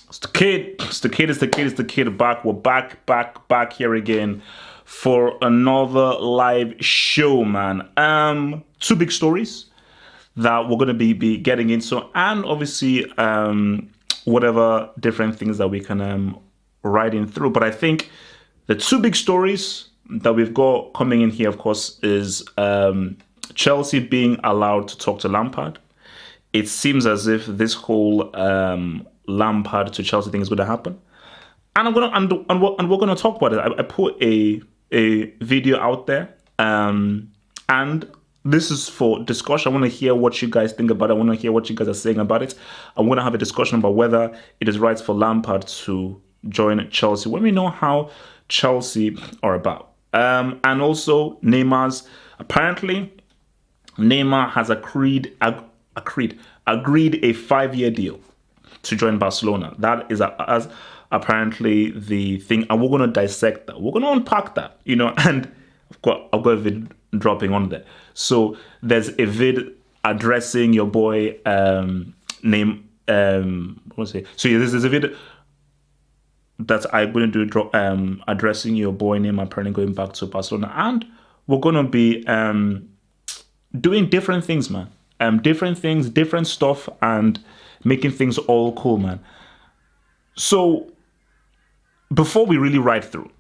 It's the kid. It's the kid. It's the kid. It's the kid. Back. We're back here again for another live show, man. Two big stories that we're gonna be getting into, and obviously whatever different things that we can write in through. But I think the two big stories that we've got coming in here, of course, is Chelsea being allowed to talk to Lampard. It seems as if this whole Lampard to Chelsea thing is going to happen, and we're gonna talk about it. I put a video out there, and this is for discussion. I want to hear what you guys think about it. I want to hear what you guys are saying about it. I want to have a discussion about whether it is right for Lampard to join Chelsea when we know how Chelsea are about, and also apparently Neymar has agreed a 5-year deal to join Barcelona. That is as apparently the thing, and we're going to dissect that. We're going to unpack that, and I've got a vid dropping on there. So there's a vid addressing your boy name. What's it? So yeah, there's a vid that I'm going to do addressing your boy name apparently going back to Barcelona, and we're going to be doing different things, man. Different things, different stuff, and making things all cool, man. So before we really ride through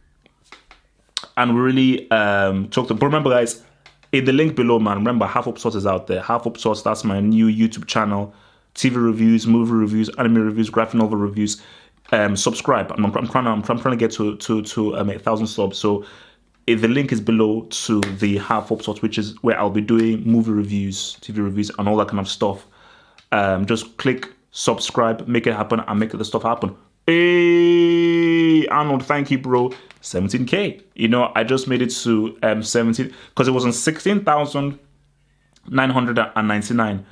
and we really talk to, but remember, guys, in the link below, man, remember Half Up Source is out there. Half Up Source, that's my new YouTube channel. TV reviews, movie reviews, anime reviews, graphic novel reviews. Subscribe. I'm trying to get to 1,000 subs. So the link is below to the Half Up Source, which is where I'll be doing movie reviews, TV reviews, and all that kind of stuff. Just click subscribe, make it happen, and make the stuff happen. Hey, Arnold, thank you, bro. 17K. I just made it to 17 because it was on 16,999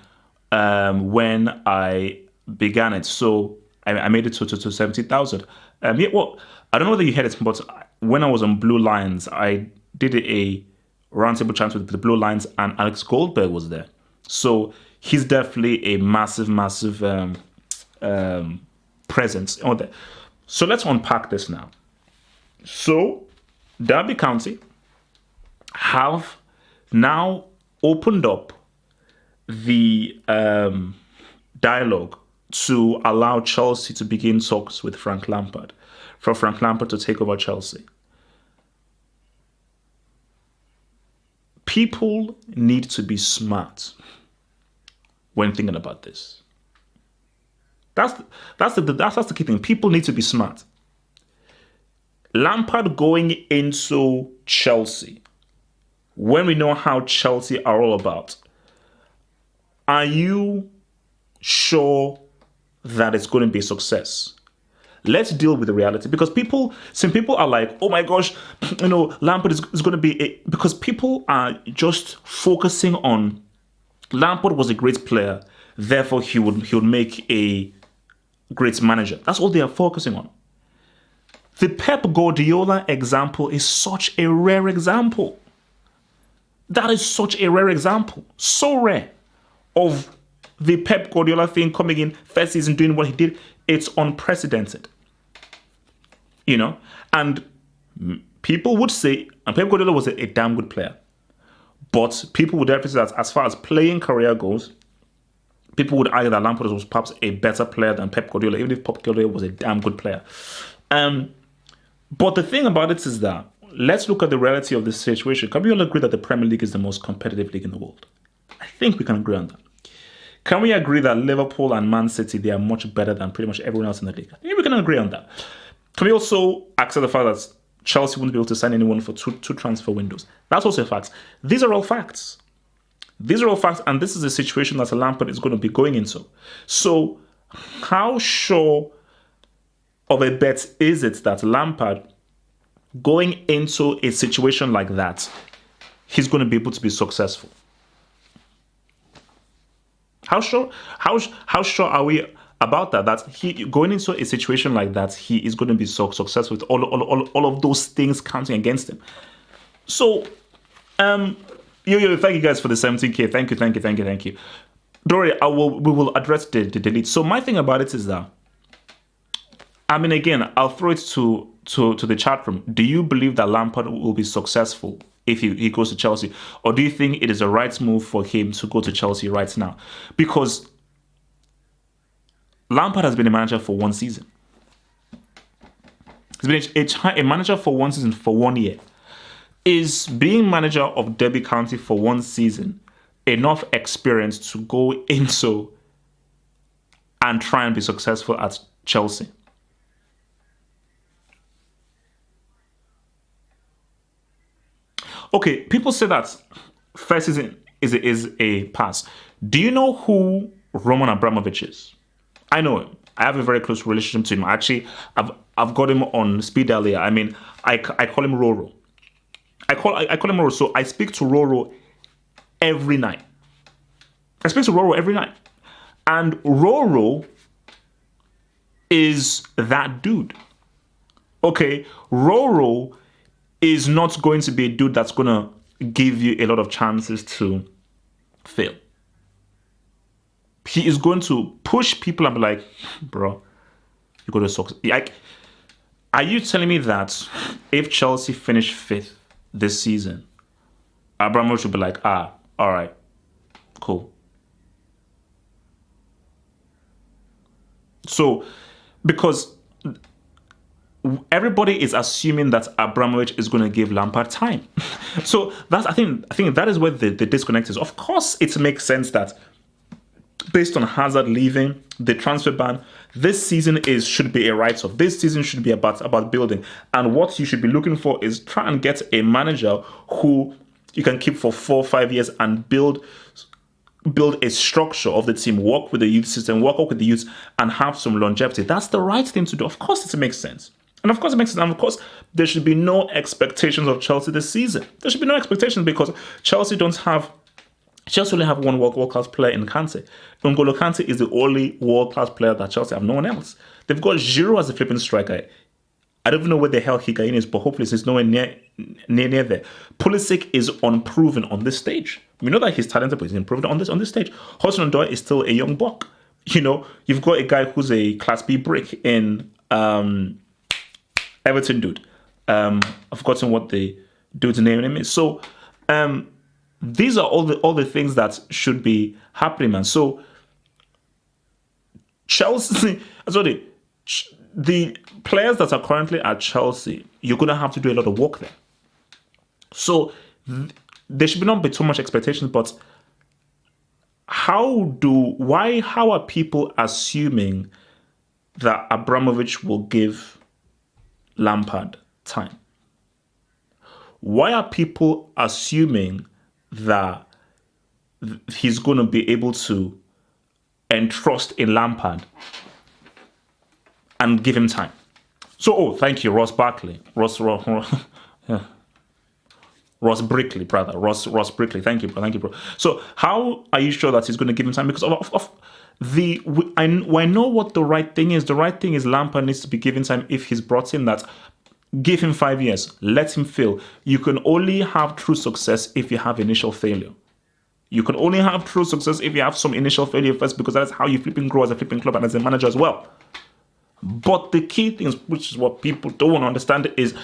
when I began it. So I made it to 70,000. Yeah, well, I don't know whether you heard it, but when I was on Blue Lions, I did a roundtable chat with the Blue Lions, and Alex Goldberg was there. So he's definitely a massive presence on there. So let's unpack this now. So Derby County have now opened up the dialogue to allow Chelsea to begin talks with Frank Lampard, for Frank Lampard to take over Chelsea. People need to be smart when thinking about this. That's the key thing. People need to be smart. Lampard going into Chelsea, when we know how Chelsea are all about, are you sure that it's going to be a success? Let's deal with the reality, because some people are like, oh my gosh, Lampard is going to be because people are just focusing on Lampard was a great player, therefore he would make a great manager. That's all they are focusing on. The Pep Guardiola example is such a rare example. That is such a rare example. So rare of the Pep Guardiola thing coming in first season doing what he did. It's unprecedented. And people would say, and Pep Guardiola was a damn good player. But people would definitely say that as far as playing career goes, people would argue that Lampard was perhaps a better player than Pep Guardiola, even if Pep Guardiola was a damn good player. But the thing about it is that, let's look at the reality of this situation. Can we all agree that the Premier League is the most competitive league in the world? I think we can agree on that. Can we agree that Liverpool and Man City, they are much better than pretty much everyone else in the league? I think we can agree on that. Can we also accept the fact that Chelsea wouldn't be able to sign anyone for two transfer windows? That's also a fact. These are all facts. These are all facts, and this is a situation that Lampard is going to be going into. So how sure of a bet is it that Lampard, going into a situation like that, he's going to be able to be successful? How sure are we about that? That he going into a situation like that, he is going to be so successful with all of those things counting against him. So, thank you guys for the 17K. Thank you. Don't worry, we will address the delete. So my thing about it is that I mean, again, I'll throw it to the chat room. Do you believe that Lampard will be successful if he goes to Chelsea? Or do you think it is a right move for him to go to Chelsea right now? Because Lampard has been a manager for one season. He's been a manager for one season for 1 year. Is being manager of Derby County for one season enough experience to go into and try and be successful at Chelsea? Okay, people say that first season is a pass. Do you know who Roman Abramovich is? I know him. I have a very close relationship to him. Actually, I've got him on speed dial here. I mean, I call him Roro. I call him Roro. So I speak to Roro every night. I speak to Roro every night. And Roro is that dude. Okay, Roro is not going to be a dude that's going to give you a lot of chances to fail. He is going to push people and be like, bro, you're going to succeed. Like, are you telling me that if Chelsea finish 5th this season, Abramovich should be like, all right, cool. So, because everybody is assuming that Abramovich is going to give Lampard time. So that's I think that is where the disconnect is. Of course, it makes sense that based on Hazard leaving, the transfer ban, this season should be a write-off. This season should be about building. And what you should be looking for is try and get a manager who you can keep for 4 or 5 years and build a structure of the team, work with the youth system, work with the youth, and have some longevity. That's the right thing to do. Of course, it makes sense. And of course, it makes sense. And of course, there should be no expectations of Chelsea this season. There should be no expectations because Chelsea only have one world-class player in Kante. N'Golo Kante is the only world-class player that Chelsea have. No one else. They've got Giroud as a flipping striker. I don't even know where the hell Higuain is, but hopefully he's nowhere near there. Pulisic is unproven on this stage. We know that he's talented, but he's unproven on this stage. Hudson-Odoi is still a young buck. You know, you've got a guy who's a Class B brick in Everton dude. I've forgotten what the dude's name is. So these are all the things that should be happening, man. So Chelsea, sorry, the players that are currently at Chelsea, you're going to have to do a lot of work there. So there should not be too much expectations, but how are people assuming that Abramovich will give Lampard time? Why are people assuming that he's going to be able to entrust in Lampard and give him time? So, thank you, Ross Barkley. Ross Brickley, brother. Ross Brickley. Thank you, bro. So, how are you sure that he's going to give him time? Because I know what the right thing is. The right thing is Lampard needs to be given time if he's brought in that. Give him 5 years. Let him fail. You can only have true success if you have initial failure. You can only have true success if you have some initial failure first, because that's how you flipping grow as a flipping club and as a manager as well. But the key things, which is what people don't understand, is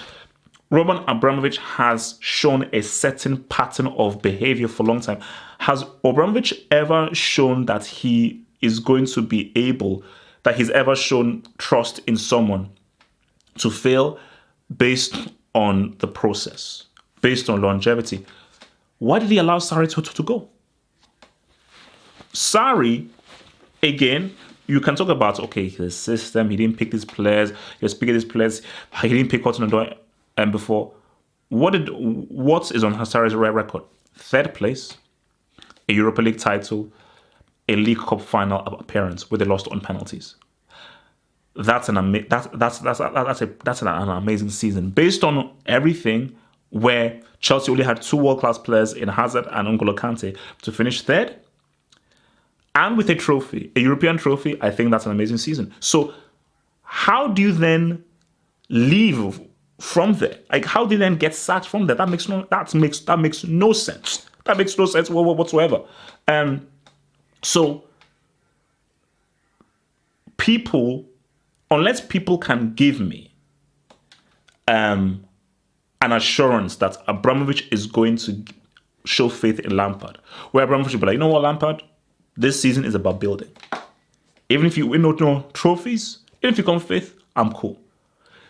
Roman Abramovich has shown a certain pattern of behavior for a long time. Has Abramovich ever shown that he is going to be able, that he's ever shown trust in someone to fail based on the process, based on longevity? Why did he allow Sarri to go? Sarri, again, you can talk about, okay, his system, he didn't pick these players, he was picking these players, he didn't pick Hudson-Odoi before. What is on Sarri's record? 3rd place, a Europa League title, a League Cup final appearance where they lost on penalties. That's an amazing season based on everything, where Chelsea only had 2 world-class players in Hazard and N'Golo Kante to finish 3rd. And with a trophy, a European trophy, I think that's an amazing season. So how do you then leave from there? Like, how do you then get sacked from there? That makes no sense. That makes no sense whatsoever. So people unless people can give me an assurance that Abramovich is going to show faith in Lampard, where Abramovich will be like, you know what, Lampard, this season is about building. Even if you win no trophies, even if you come fifth, I'm cool.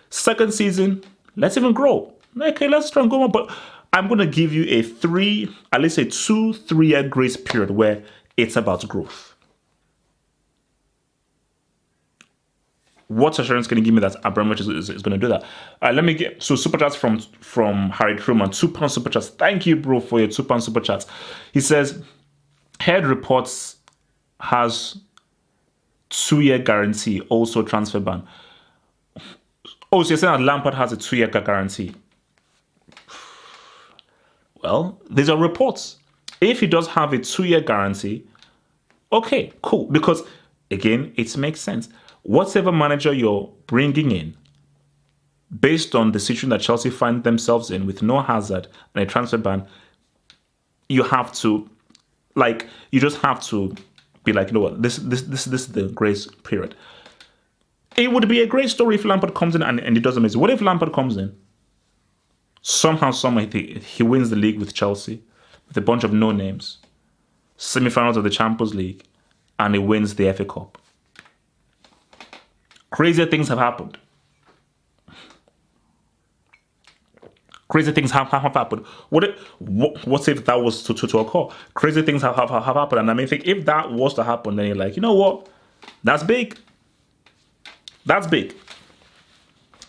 Second season, let's even grow. Okay, let's try and go on. But I'm going to give you at least a 2-3 year grace period where it's about growth. What assurance can you give me that Abramovich is going to do that? Let me get super chats from Harry Truman. £2 super chats. Thank you, bro, for your £2 super chats. He says, heard reports has 2-year guarantee, also transfer ban. Oh, so you're saying that Lampard has a 2-year guarantee? Well, these are reports. If he does have a 2-year guarantee, okay, cool. Because, again, it makes sense. Whatever manager you're bringing in, based on the situation that Chelsea find themselves in with no Hazard and a transfer ban, you have to, you just have to be like, you know what, this is the grace period. It would be a great story if Lampard comes in and he does amazing. What if Lampard comes in, somehow, he wins the league with Chelsea, with a bunch of no-names, semi-finals of the Champions League, and he wins the FA Cup? Crazier things have happened. Crazy things have happened. What if that was to occur? Crazy things have happened. And I mean, if that was to happen, then you're like, you know what? That's big. That's big.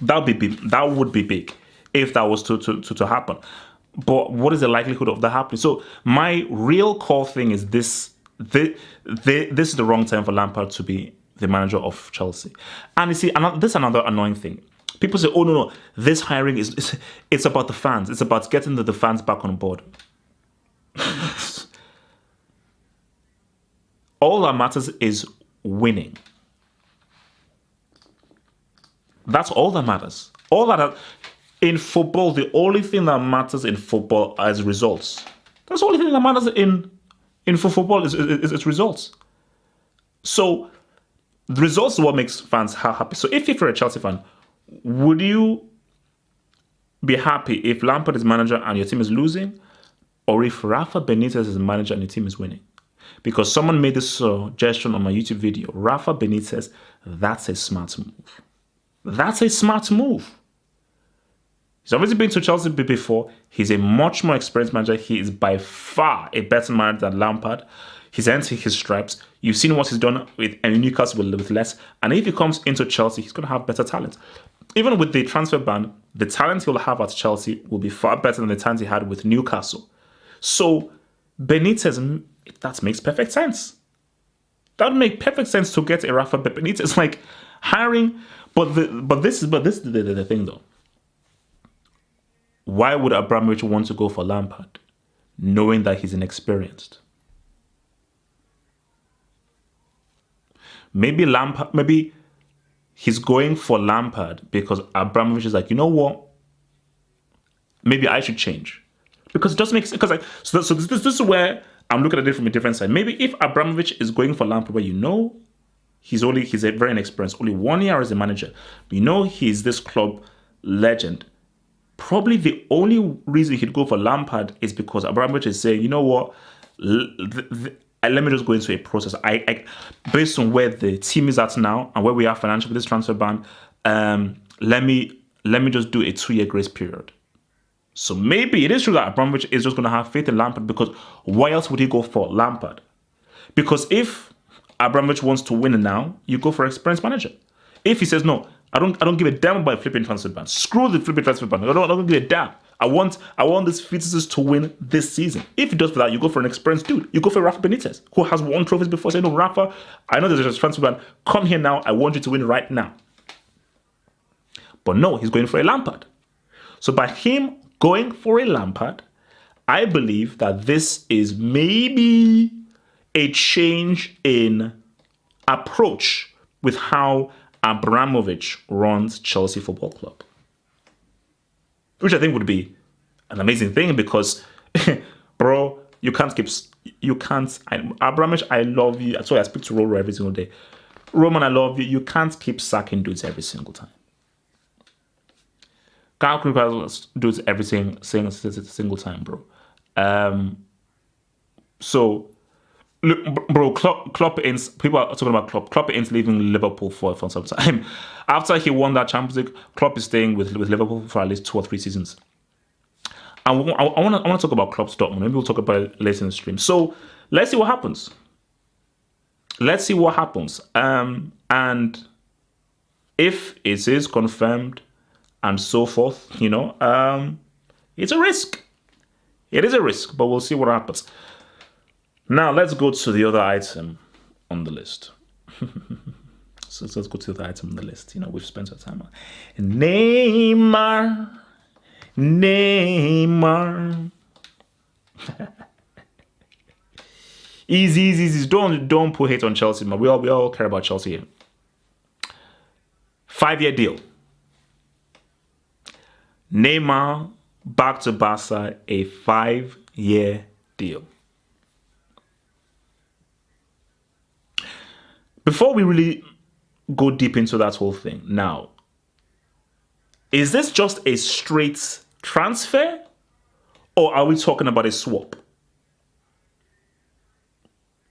That would be big if that was to happen. But what is the likelihood of that happening? So my real core thing is this. This is the wrong time for Lampard to be the manager of Chelsea. And you see, this is another annoying thing. People say, oh, no, this hiring it's about the fans. It's about getting the fans back on board. All that matters is winning. That's all that matters. In football, the only thing that matters in football is results. That's the only thing that matters in football is results. So the results are what makes fans happy. So if you're a Chelsea fan, would you be happy if Lampard is manager and your team is losing, or if Rafa Benitez is manager and your team is winning? Because someone made this suggestion on my YouTube video. Rafa Benitez, that's a smart move. That's a smart move. He's obviously been to Chelsea before. He's a much more experienced manager. He is by far a better manager than Lampard. He's earned his stripes. You've seen what he's done with Newcastle with less. And if he comes into Chelsea, he's going to have better talent. Even with the transfer ban, the talent he'll have at Chelsea will be far better than the talent he had with Newcastle. So Benitez, that makes perfect sense. That would make perfect sense to get a Rafa Benitez, like hiring. But this is the thing though. Why would Abramovich want to go for Lampard, knowing that he's inexperienced? Maybe he's going for Lampard because Abramovich is like, you know what? Maybe I should change. Because it doesn't make sense. So this is where I'm looking at it from a different side. Maybe if Abramovich is going for Lampard, where he's a very inexperienced, only 1 year as a manager, he's this club legend. Probably the only reason he'd go for Lampard is because Abramovich is saying, you know what, let me just go into a process. I based on where the team is at now and where we are financially with this transfer ban, let me just do a 2-year grace period. So maybe it is true that Abramovich is just going to have faith in Lampard, because why else would he go for Lampard? Because if Abramovich wants to win now, you go for an experienced manager. If he says, no, I don't give a damn about flipping transfer ban. Screw the flipping transfer ban. I don't give a damn. I want this fetuses to win this season. If he does for that, you go for an experienced dude. You go for Rafa Benitez, who has won trophies before. Say, no, Rafa, I know there's a transfer ban. Come here now. I want you to win right now. But no, he's going for a Lampard. So by him going for a Lampard, I believe that this is maybe a change in approach with how Abramovich runs Chelsea Football Club. Which I think would be an amazing thing, because, bro, Abramovich, I love you. That's why I speak to Roro every single day. Roman, I love you. You can't keep sacking dudes every single time. Can't keep dudes every single time, bro. So, look, bro, Klopp ends. People are talking about Klopp. Klopp ends leaving Liverpool for some time. After he won that Champions League, Klopp is staying with Liverpool for at least 2 or 3 seasons. I want to talk about Klopp's Dortmund. Maybe we'll talk about it later in the stream. So let's see what happens. And if it is confirmed and so forth, it's a risk. It is a risk, but we'll see what happens. Now let's go to the other item on the list. So let's go to the item on the list. We've spent our time on Neymar. Easy. Don't put hate on Chelsea, man. We all care about Chelsea here. 5-year deal. Neymar back to Barca, a 5-year deal. Before we really go deep into that whole thing, now, is this just a straight transfer, or are we talking about a swap?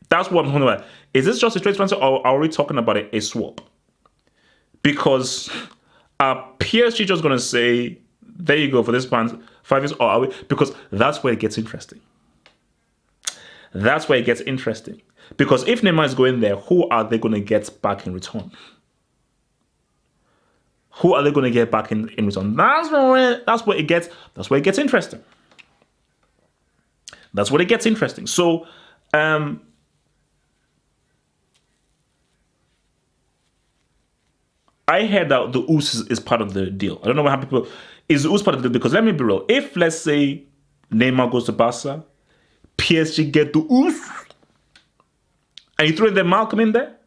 That's what I'm talking about. Is this just a straight transfer, or are we talking about a swap? Because are PSG just going to say, there you go for this 5 years, or are we? Because that's where it gets interesting. That's where it gets interesting. Because if Neymar is going there, who are they going to get back in return? Who are they going to get back in return? That's where it gets interesting. That's where it gets interesting. So, I heard that the Us is part of the deal. I don't know how people is the Us part of the deal, because let me be real. If, let's say, Neymar goes to Barca, PSG get the Us, and you throw the Malcolm in there,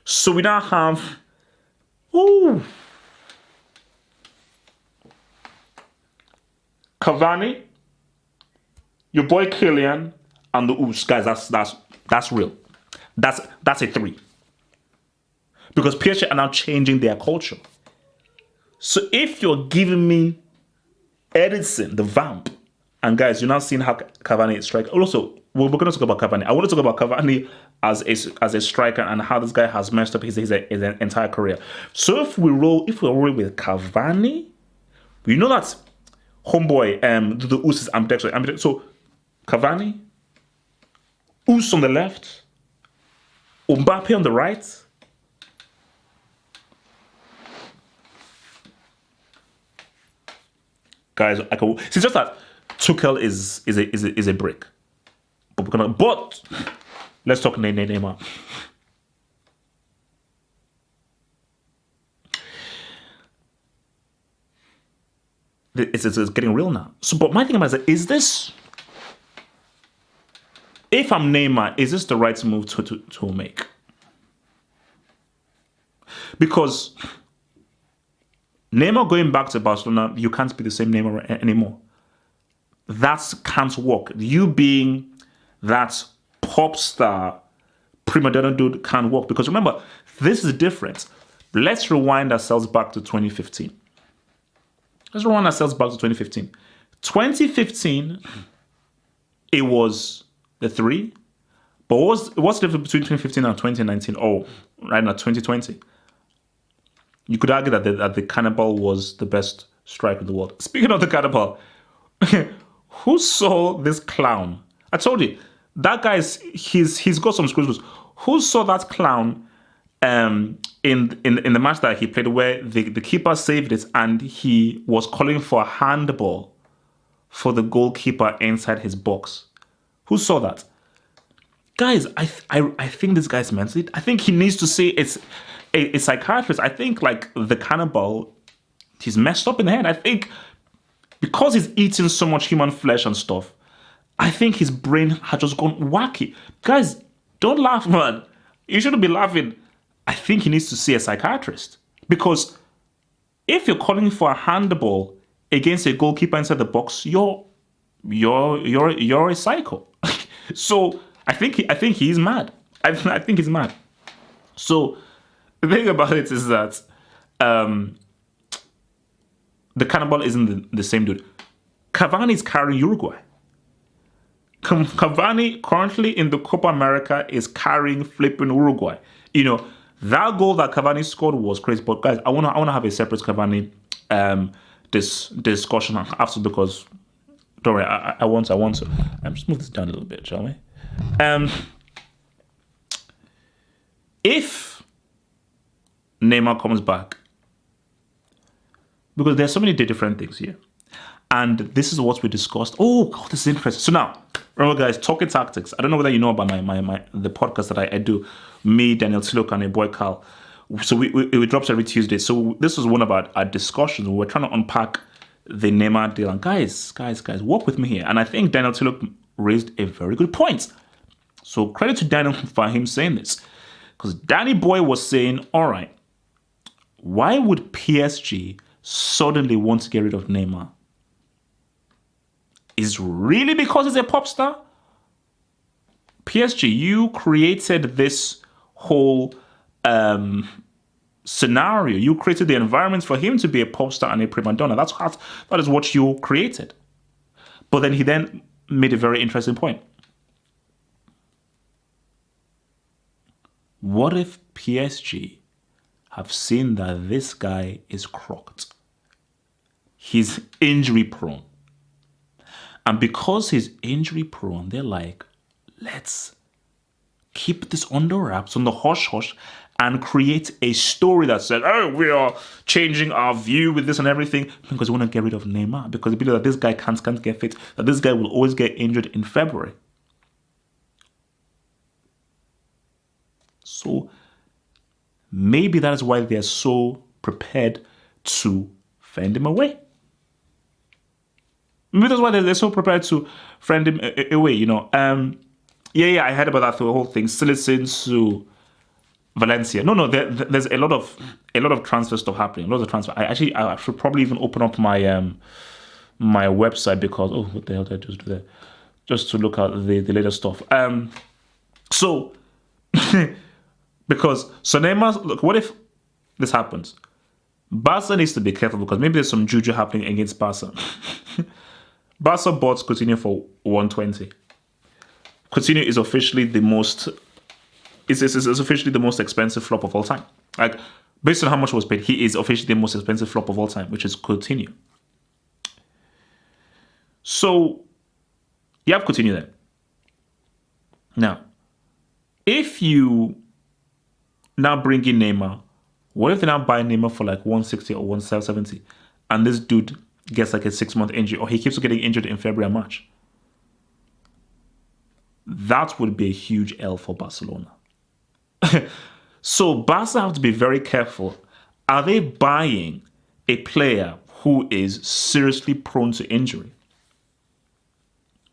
so we now have Cavani, your boy Kylian, and the Us. Guys, that's real. That's a 3. Because PSG are now changing their culture. So if you're giving me Edison, the vamp, and guys, you're now seeing how Cavani is striking. Also, we're going to talk about Cavani. I want to talk about Cavani as a striker and how this guy has messed up his entire career. So if we roll with Cavani, we know that homeboy, the Us is ambidextrous. So Cavani, Us on the left, Mbappe on the right. Guys, it's just that Tuchel is a brick. But let's talk Neymar. It's getting real now. So, but my thing about it is this: if I'm Neymar, is this the right move to make? Because Neymar going back to Barcelona, you can't be the same Neymar anymore. That can't work. You being that pop star, prima donna dude can't work. Because remember, this is different. Let's rewind ourselves back to 2015. 2015, it was the 3. But what's the difference between 2015 and 2019? Oh, right now, 2020. You could argue that the Cannibal was the best striker in the world. Speaking of the Cannibal, who saw this clown? I told you, that guy's he's got some screws. Who saw that clown in the match that he played where the keeper saved it and he was calling for a handball for the goalkeeper inside his box? Who saw that? Guys, I think this guy's mentally. I think he needs to see it's a psychiatrist. I think like the Cannibal, he's messed up in the head. I think because he's eating so much human flesh and stuff, I think his brain had just gone wacky. Guys, don't laugh, man. You shouldn't be laughing. I think he needs to see a psychiatrist. Because if you're calling for a handball against a goalkeeper inside the box, you're a psycho. So I think he's mad. I think he's mad. So the thing about it is that um, the cannibal isn't the same dude. Cavani is carrying Uruguay. Cavani currently in the Copa America is carrying flipping Uruguay. You know, that goal that Cavani scored was crazy. But guys, I wanna have a separate Cavani this discussion after, because don't worry, I want to. Just move this down a little bit, shall we? If Neymar comes back, because there's so many different things here, and this is what we discussed. Oh God, this is interesting. So now, remember, guys, talking tactics. I don't know whether you know about the podcast that I do. Me, Daniel Tilok, and a boy Carl. So we drops every Tuesday. So this was one of our discussions. We were trying to unpack the Neymar deal. And guys, work with me here. And I think Daniel Tilok raised a very good point. So credit to Daniel for him saying this. Because Danny Boy was saying, all right, why would PSG suddenly want to get rid of Neymar? Is really because he's a pop star? PSG, you created this whole scenario. You created the environment for him to be a pop star and a prima donna. That is what you created. But then he then made a very interesting point. What if PSG have seen that this guy is crocked? He's injury prone. And because he's injury prone, they're like, let's keep this under wraps, on the hush-hush, and create a story that says, oh, we are changing our view with this and everything, because we want to get rid of Neymar, because they believe that this guy can't get fit, that this guy will always get injured in February. So maybe that is why they're so prepared to fend him away. Maybe that's why they're so prepared to fend him away, you know. I heard about that, the whole thing. Silicon to Valencia. No, there's a lot of transfer stuff happening. Lots of transfer. I should probably even open up my my website, because what the hell did I just do there? Just to look at the latest stuff. So because Neymar, look, what if this happens? Barca needs to be careful, because maybe there's some juju happening against Barca. Barca bought Coutinho for 120. Coutinho is officially the most. It's officially the most expensive flop of all time. Like, based on how much was paid, he is officially the most expensive flop of all time, which is Coutinho. So you have Coutinho there. Now, if you now bring in Neymar, what if they now buy Neymar for like 160 or 170, and this dude gets like a 6-month injury, or he keeps getting injured in February and March? That would be a huge L for Barcelona. So Barca have to be very careful. Are they buying a player who is seriously prone to injury?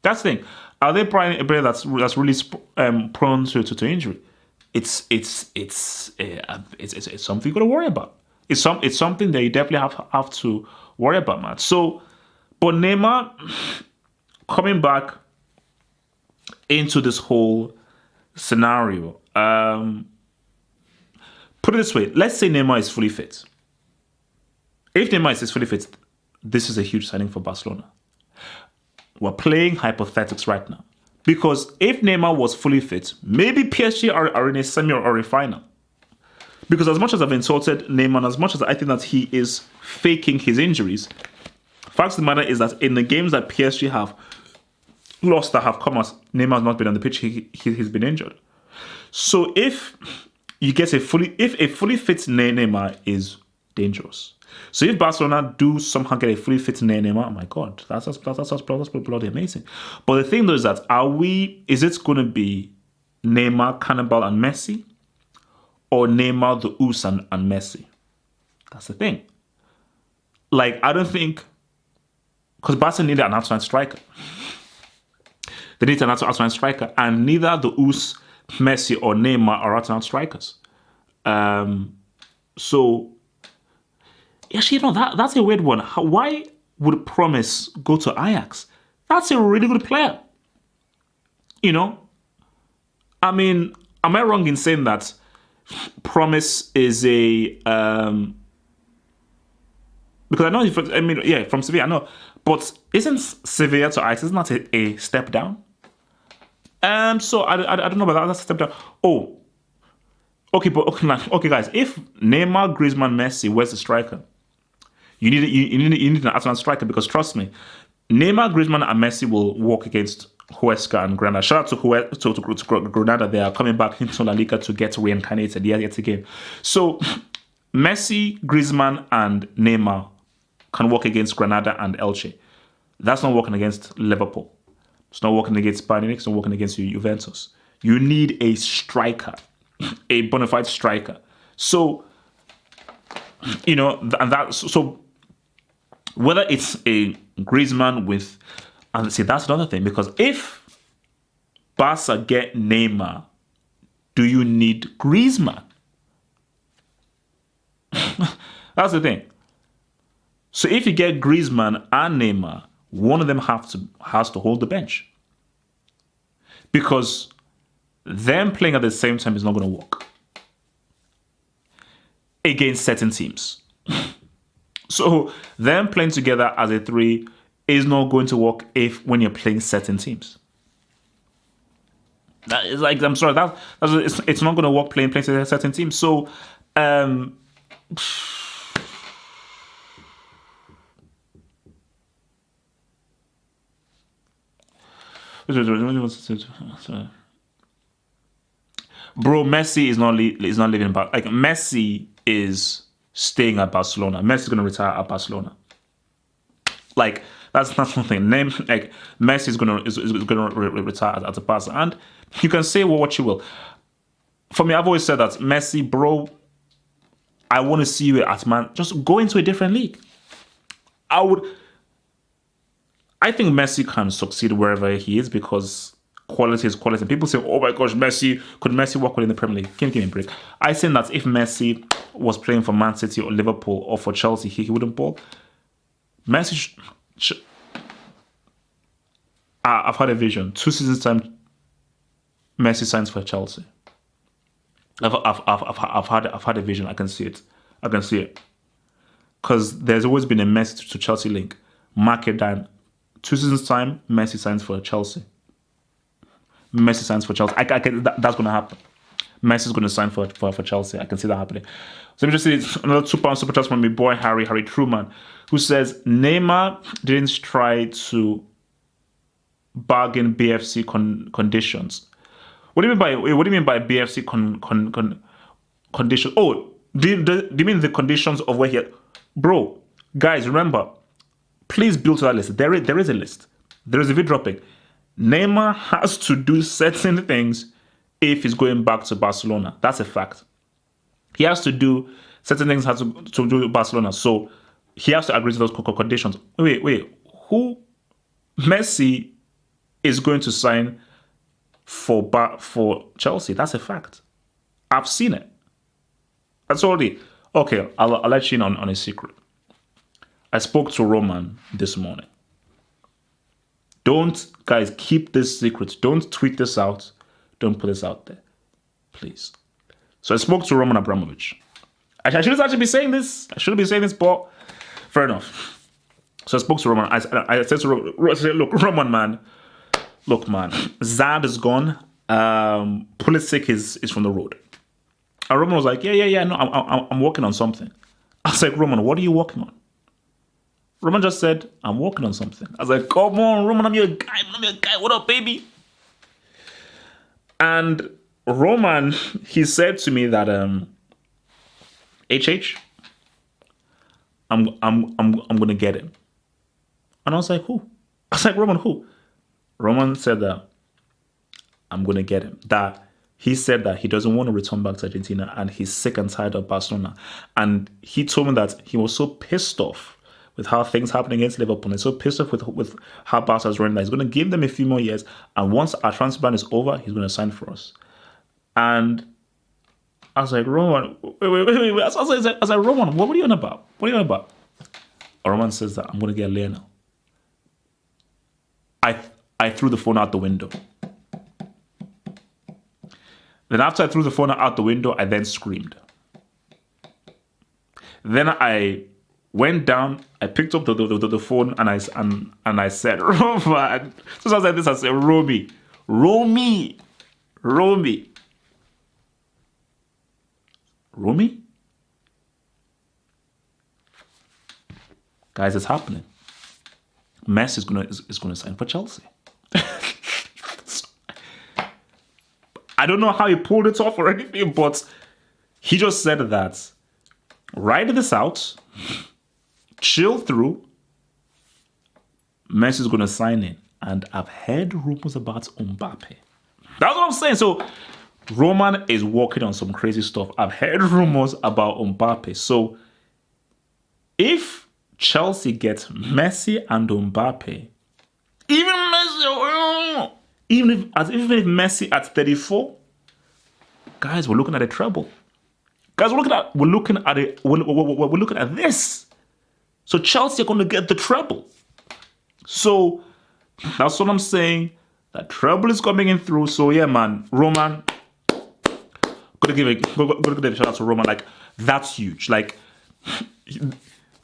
That's the thing. Are they buying a player that's really prone to injury? It's something you got to worry about. It's something that you definitely have to worry about, man. So, but Neymar coming back into this whole scenario. Put it this way. Let's say Neymar is fully fit. If Neymar is fully fit, this is a huge signing for Barcelona. We're playing hypothetics right now. Because if Neymar was fully fit, maybe PSG are in a semi or a final. Because as much as I've insulted Neymar, as much as I think that he is faking his injuries, fact of the matter is that in the games that PSG have lost, that have come out, Neymar has not been on the pitch. He's been injured. So if you get a fully fit Neymar is dangerous. So if Barcelona do somehow get a fully fit Neymar, oh my God, that's bloody amazing. But the thing though is that is it going to be Neymar, Cannibal, and Messi, or Neymar, the Us, and Messi? That's the thing. Like, I don't think, because Barca need an outside striker. They need an outside striker, and neither the Us, Messi, or Neymar are outside strikers. So, actually, that's a weird one. Why would Promise go to Ajax? That's a really good player. You know? I mean, am I wrong in saying that Promise is a because I know from Sevilla, I know, but isn't Sevilla to Ajax, isn't that a step down? So I don't know about that. That's a step down. Oh, okay, but okay, guys. If Neymar, Griezmann, Messi, where's the striker? You need an Arsenal striker because trust me, Neymar, Griezmann, and Messi will walk against Huesca and Granada. Shout out to Granada. They are coming back into La Liga to get reincarnated yet again. So Messi, Griezmann, and Neymar can walk against Granada and Elche. That's not working against Liverpool. It's not working against Bayern Munich. It's not working against Juventus. You need a striker, a bona fide striker. So, so whether it's a Griezmann with, and see, that's another thing, because if Barca get Neymar, do you need Griezmann? That's the thing. So if you get Griezmann and Neymar, one of them has to hold the bench. Because them playing at the same time is not going to work against certain teams. So them playing together as a three is not going to work when you're playing certain teams. That is like, I'm sorry, it's not going to work playing certain teams. So bro, Messi is not leaving. Like Messi is staying at Barcelona. Messi is going to retire at Barcelona. Like that's not something. Like Messi is going to retire at the Barca, and you can say what you will. For me, I've always said that Messi, bro, I want to see you at man. Just go into a different league. I think Messi can succeed wherever he is because quality is quality. People say, oh my gosh, could Messi work well in the Premier League? Give me a break. I think that if Messi was playing for Man City or Liverpool or for Chelsea, he wouldn't ball. Messi, I've had a vision. 2 seasons time, Messi signs for Chelsea. I've had a vision. I can see it. Because there's always been a Messi to Chelsea link. Mark it down. 2 seasons time, Messi signs for Chelsea. That's going to happen. Messi's going to sign for Chelsea. I can see that happening. So let me just see another £2 super chat from my boy Harry Truman, who says Neymar didn't try to bargain BFC conditions. What do you mean by BFC conditions? Oh, do you mean the conditions of where he? Bro, guys, remember. Please build to that list. There is a list. There is a video dropping. Neymar has to do certain things if he's going back to Barcelona. That's a fact. He has to do certain things to do with Barcelona. So he has to agree to those conditions. Wait. Who? Messi is going to sign for Chelsea. That's a fact. I've seen it. That's already okay. I'll let you in on a secret. I spoke to Roman this morning. Guys, keep this secret. Don't tweet this out. Don't put this out there. Please. So I spoke to Roman Abramovich. I shouldn't actually be saying this. But fair enough. So I spoke to Roman. I said to Roman, look, Roman, man. Look, man. Zad is gone. Pulisic is from the road. And Roman was like, yeah. No, I'm working on something. I was like, Roman, what are you working on? Roman just said, I'm working on something. I was like, come on, Roman, I'm your guy. What up, baby? And Roman, he said to me that, HH, I'm gonna get him. And I was like, who? I was like, Roman, who? Roman said that I'm gonna get him. That he said that he doesn't want to return back to Argentina and he's sick and tired of Barcelona. And he told me that he was so pissed off with how things happen against Liverpool. And so pissed off with how Barca is running that he's going to give them a few more years. And once our transfer ban is over, he's going to sign for us. And I was like, Roman, wait. I was like, Roman, what are you on about? And Roman says that I'm going to get Lionel. I threw the phone out the window. Then after I threw the phone out the window, I then screamed. Then I went down, I picked up the phone and I said, Roman. So I said this, I said, Romy. Romy. Guys, it's happening. Messi is gonna sign for Chelsea. I don't know how he pulled it off or anything, but he just said that. Ride this out, chill through. Messi's gonna sign in, and I've heard rumors about Mbappe. That's what I'm saying. So Roman is working on some crazy stuff. I've heard rumors about Mbappe. So if Chelsea gets Messi and Mbappe, even if Messi at 34, guys, we're looking at a treble. Guys, we're looking at this. So Chelsea are going to get the treble. So that's what I'm saying. That treble is coming in through. So yeah, man, Roman, gotta give a shout out to Roman. Like, that's huge. Like,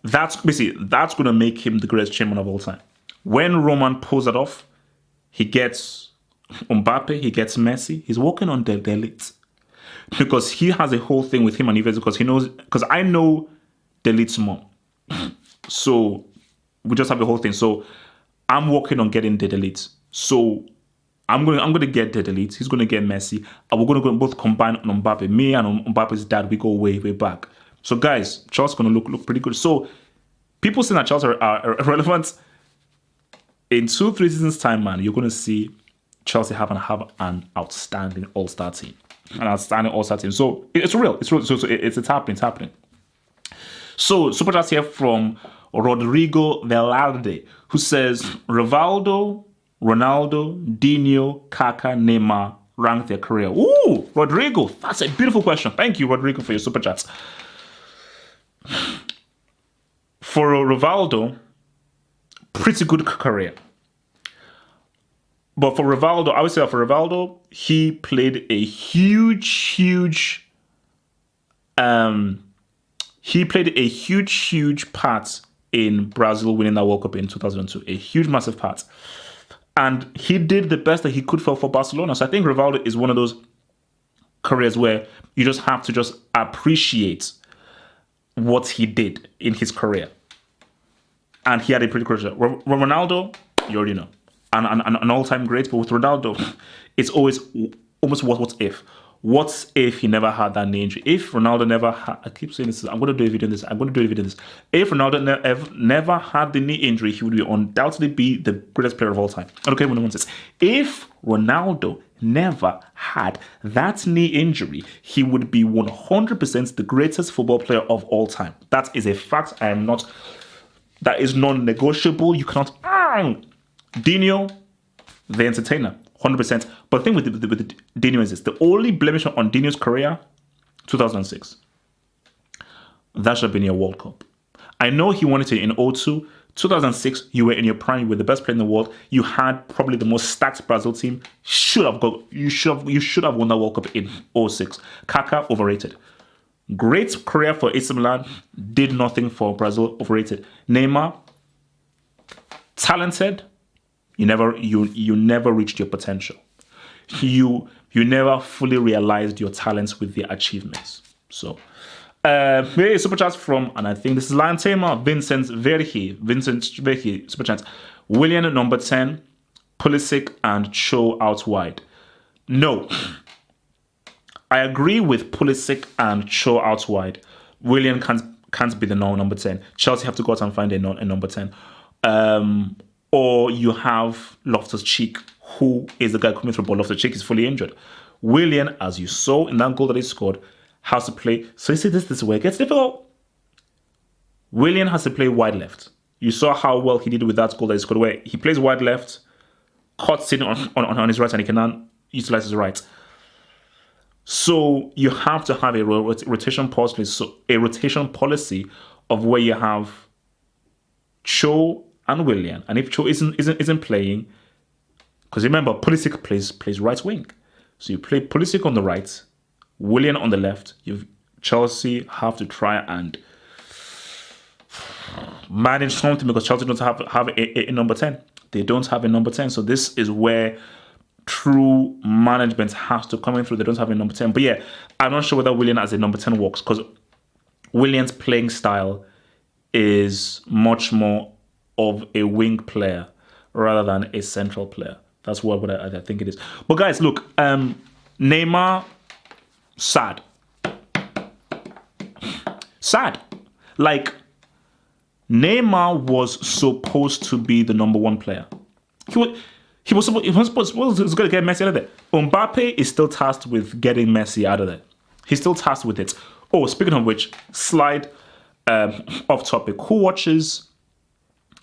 that's gonna make him the greatest chairman of all time. When Roman pulls it off, he gets Mbappe, he gets Messi. He's working on the elite. Because he has a whole thing with him and Yves, because I know the elite's mom. So we just have the whole thing. So I'm working on getting the elite. So I'm gonna get the elite. He's gonna get Messi. And we're gonna both combine on Mbappe. Me and Mbappe's dad, we go way back. So guys, Chelsea's gonna look pretty good. So people saying that Chelsea are irrelevant. In 2-3 seasons time, man, you're gonna see Chelsea have an outstanding all-star team. So it's real. So it's happening. So super chat here from Rodrigo Velarde, who says Rivaldo, Ronaldo, Dino, Kaká, Neymar rank their career. Ooh, Rodrigo, that's a beautiful question. Thank you, Rodrigo, for your super chats. For Rivaldo, pretty good career. But for Rivaldo, I would say that for Rivaldo, he played a huge part in Brazil winning that World Cup in 2002. A huge, massive part. And he did the best that he could for Barcelona. So I think Rivaldo is one of those careers where you just have to just appreciate what he did in his career. And he had a pretty good career. Ronaldo, you already know. An all-time great, but with Ronaldo, it's always almost what if? What if he never had that knee injury? If Ronaldo never had, I keep saying this, I'm going to do a video on this. If Ronaldo never had the knee injury, he would undoubtedly be the greatest player of all time. Okay, when no one says, if Ronaldo never had that knee injury, he would be 100% the greatest football player of all time. That is a fact. That is non-negotiable. You cannot. Dino, the entertainer, 100%. But the thing with Dino is this: the only blemish on Dino's career, 2006. That should have been your World Cup. I know he wanted it in 2002. 2006, you were in your prime. You were the best player in the world. You had probably the most stacked Brazil team. You should have won that World Cup in 2006. Kaká, overrated. Great career for AC Milan. Did nothing for Brazil. Overrated. Neymar, talented. You never reached your potential. You never fully realized your talents with the achievements. So, very super chats from, and I think this is Lion Tamer, Vincent Verhi, super chats. Willian number 10, Pulisic and Cho out wide. No, I agree with Pulisic and Cho out wide. Willian can't be the number 10. Chelsea have to go out and find a number 10. Or you have Loftus-Cheek, who is the guy coming through, but Loftus-Cheek is fully injured. Willian, as you saw in that goal that he scored, has to play. So you see this way it gets difficult. Willian has to play wide left. You saw how well he did with that goal that he scored, where he plays wide left, cuts in on his right, and he cannot utilize his right. So you have to have a rotation policy. So a rotation policy of where you have Cho and Willian, and if Cho isn't playing, because remember Pulisic plays right wing, So you play Pulisic on the right, Willian on the left. Chelsea have to try and manage something because Chelsea don't have a number 10. They don't have a number 10. So this is where true management has to come in through. They don't have a number 10. But yeah, I'm not sure whether Willian as a number 10 works because Willian's playing style is much more of a wing player rather than a central player. That's what I think it is. But guys, look, Neymar, sad. Sad. Like, Neymar was supposed to be the number 1 player. He was supposed to get Messi out of there. Mbappe is still tasked with getting Messi out of there. He's still tasked with it. Oh, speaking of which, slide off topic. Who watches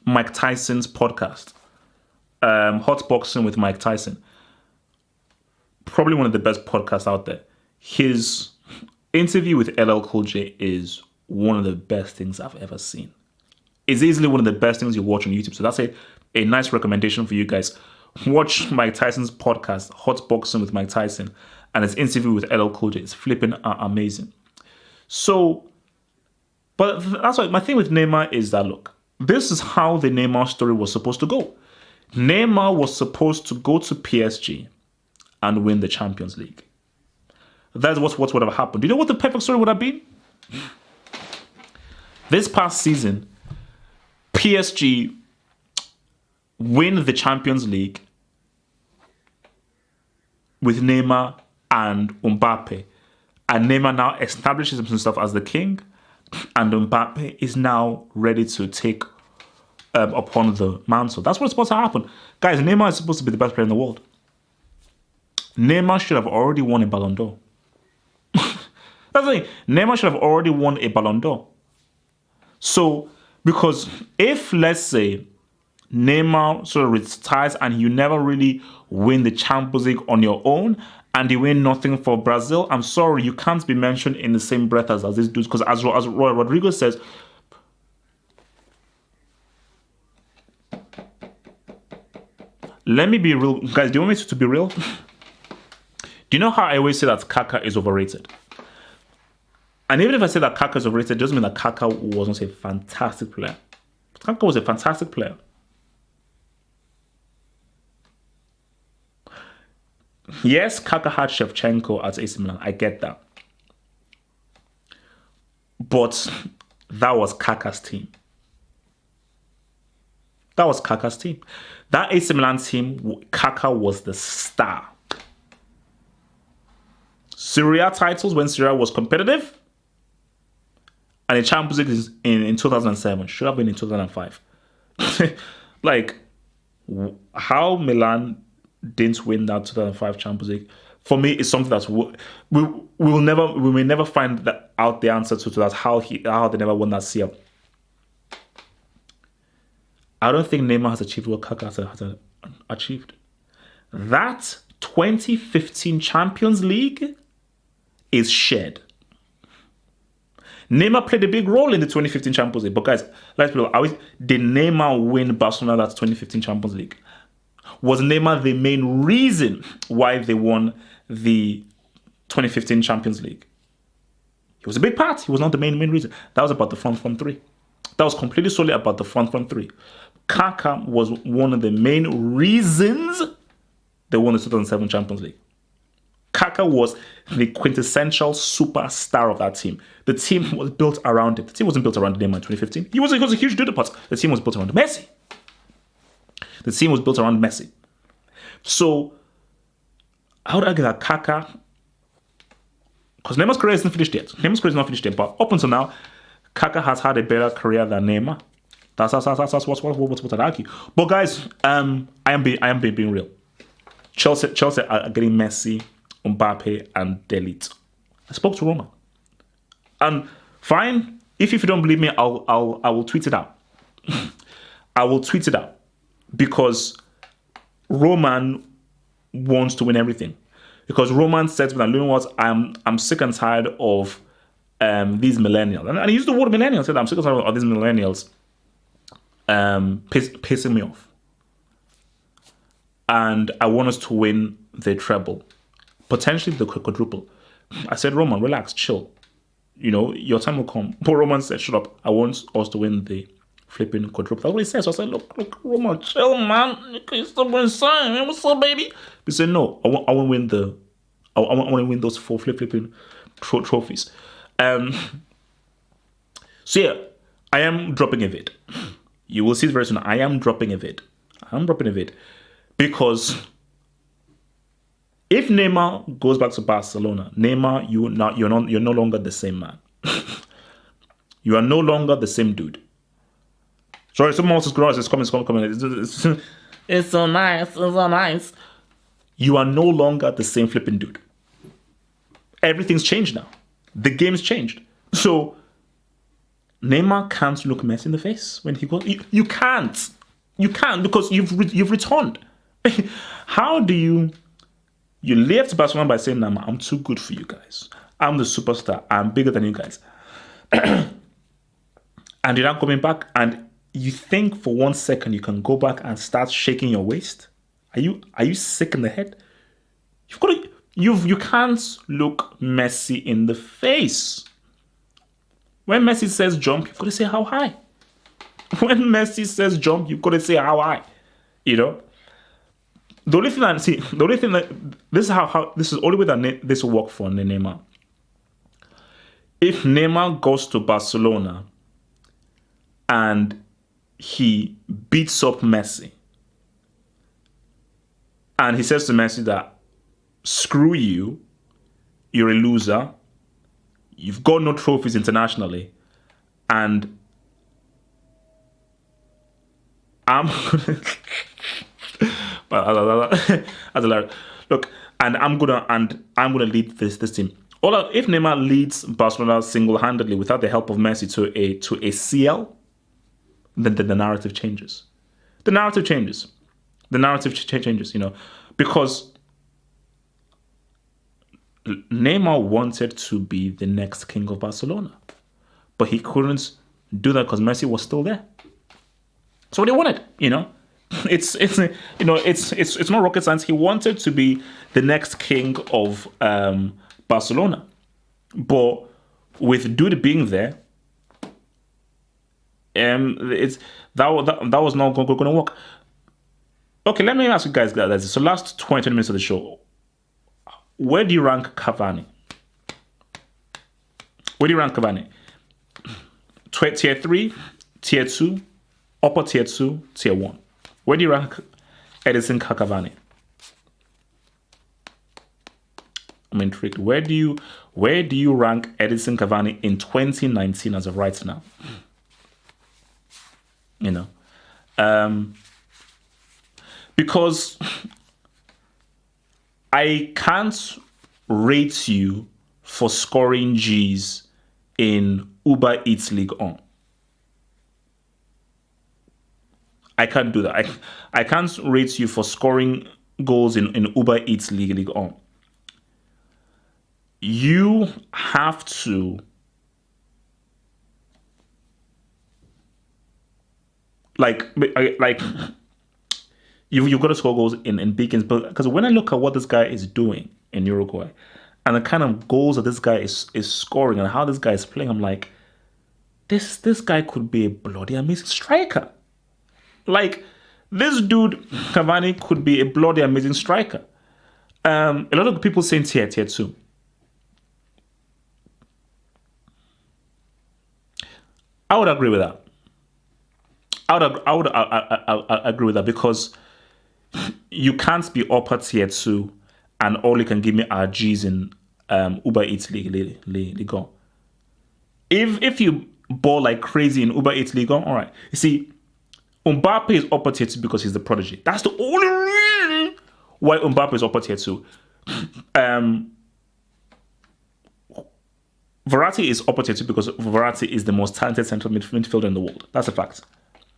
Mike Tyson's podcast? Hot Boxing with Mike Tyson. Probably one of the best podcasts out there. His interview with LL Cool J is one of the best things I've ever seen. It's easily one of the best things you watch on YouTube. So that's a nice recommendation for you guys. Watch Mike Tyson's podcast, Hot Boxing with Mike Tyson, and his interview with LL Cool J is flipping amazing. So, but that's why my thing with Neymar is that, look, this is how the Neymar story was supposed to go. Neymar was supposed to go to PSG and win the Champions League. That's what would have happened. Do you know what the perfect story would have been? This past season, PSG win the Champions League with Neymar and Mbappe. And Neymar now establishes himself as the king, and Mbappe is now ready to take upon the mantle. That's what's supposed to happen. Guys, Neymar is supposed to be the best player in the world. Neymar should have already won a Ballon d'Or. That's the thing. Neymar should have already won a Ballon d'Or. So, because if, let's say, Neymar sort of retires and you never really win the Champions League on your own and you win nothing for Brazil, I'm sorry, you can't be mentioned in the same breath as these dudes. Because as Roy Rodrigo says, let me be real. Guys, do you want me to be real? Do you know how I always say that Kaka is overrated? And even if I say that Kaka is overrated, it doesn't mean that Kaka wasn't a fantastic player. Kaka was a fantastic player. Yes, Kaka had Shevchenko at AC Milan. I get that. But that was Kaka's team. That was Kaka's team. That AC Milan team, Kaka was the star. Serie A titles when Serie A was competitive. And the Champions League is in 2007. Should have been in 2005. Like, how Milan didn't win that 2005 Champions League, for me, is something that's we may never find out the answer to that, how they never won that CL. I don't think Neymar has achieved what Kaka has achieved. That 2015 Champions League is shared. Neymar played a big role in the 2015 Champions League. But guys, let's be honest, did Neymar win Barcelona that 2015 Champions League? Was Neymar the main reason why they won the 2015 Champions League? He was a big part. He was not the main reason. That was about the front three. That was completely solely about the front three. Kaka was one of the main reasons they won the 2007 Champions League. Kaka was the quintessential superstar of that team. The team was built around it. The team wasn't built around Neymar in 2015. He was a huge dude, but the team was built around Messi. The team was built around Messi. So, I would argue that Kaka, because Neymar's career isn't finished yet. Neymar's career is not finished yet, but up until now, Kaka has had a better career than Neymar. That's what I'd argue. But guys, I am being real. Chelsea are getting Messi, Mbappe, and Delete. I spoke to Roma, and fine. If you don't believe me, I will tweet it out. I will tweet it out because Roman wants to win everything. Because Roman said to me, "You know what? I'm sick and tired of these millennials," and he used the word millennials. He said, "I'm sick and tired of these millennials pissing me off, and I want us to win the treble." potentially the quadruple. I said, Roman, relax, chill. You know, your time will come. But Roman said, shut up. I want us to win the flipping quadruple. That's what he said. So I said, look, Roman, chill, man. You stop insane, man. What's up, baby? He said, no, I want to win I want to win those 4 flipping trophies. So yeah, I am dropping a vid. You will see it very soon. I am dropping a vid. Because if Neymar goes back to Barcelona, Neymar, you're no longer the same man. You are no longer the same dude. Sorry, someone else is coming. It's so nice. You are no longer the same flipping dude. Everything's changed now. The game's changed. So Neymar can't look Messi in the face when he goes. You can't. You can't, because you've returned. How do you left Barcelona by saying, Neymar, I'm too good for you guys. I'm the superstar. I'm bigger than you guys. And you're not coming back, and you think for 1 second you can go back and start shaking your waist? Are you sick in the head? You can't look Messi in the face. When Messi says jump, you've got to say how high. When Messi says jump, you've got to say how high. You know? The only thing that this is the only way that this will work for Neymar. If Neymar goes to Barcelona and he beats up Messi, and he says to Messi that, screw you, you're a loser, you've got no trophies internationally, and I'm look, and I'm gonna lead this team. If Neymar leads Barcelona single-handedly without the help of Messi to a CL, then the narrative changes. The narrative changes. You know, because Neymar wanted to be the next king of Barcelona, but he couldn't do that because Messi was still there. That's what he wanted, you know. It's not rocket science. He wanted to be the next king of Barcelona, but with Dude being there, that was not going to work. Okay, let me ask you guys this. So last 20 minutes of the show, where do you rank Cavani? Tier 3, tier 2, upper tier 2, tier 1. Where do you rank Edinson Cavani? I'm intrigued. Where do you rank Edinson Cavani in 2019 as of right now? You know, because I can't rate you for scoring G's in Uber Eats League On. I can't do that. I can't rate you for scoring goals in Uber Eats League On. You have to you've got to score goals in big games. But because when I look at what this guy is doing in Uruguay and the kind of goals that this guy is scoring and how this guy is playing, I'm like, this guy could be a bloody amazing striker. Like, this dude, Cavani, could be a bloody amazing striker. A lot of people saying tier 2. I would agree with that. I would agree with that, because you can't be upper tier 2 and all you can give me are G's in Uber Eats League On. If you ball like crazy in Uber Eats League On, all right. You see, Mbappe is upper tier 2 because he's the prodigy. That's the only reason why Mbappe is upper tier 2. Verratti is upper tier 2 because Verratti is the most talented central midfielder in the world. That's a fact.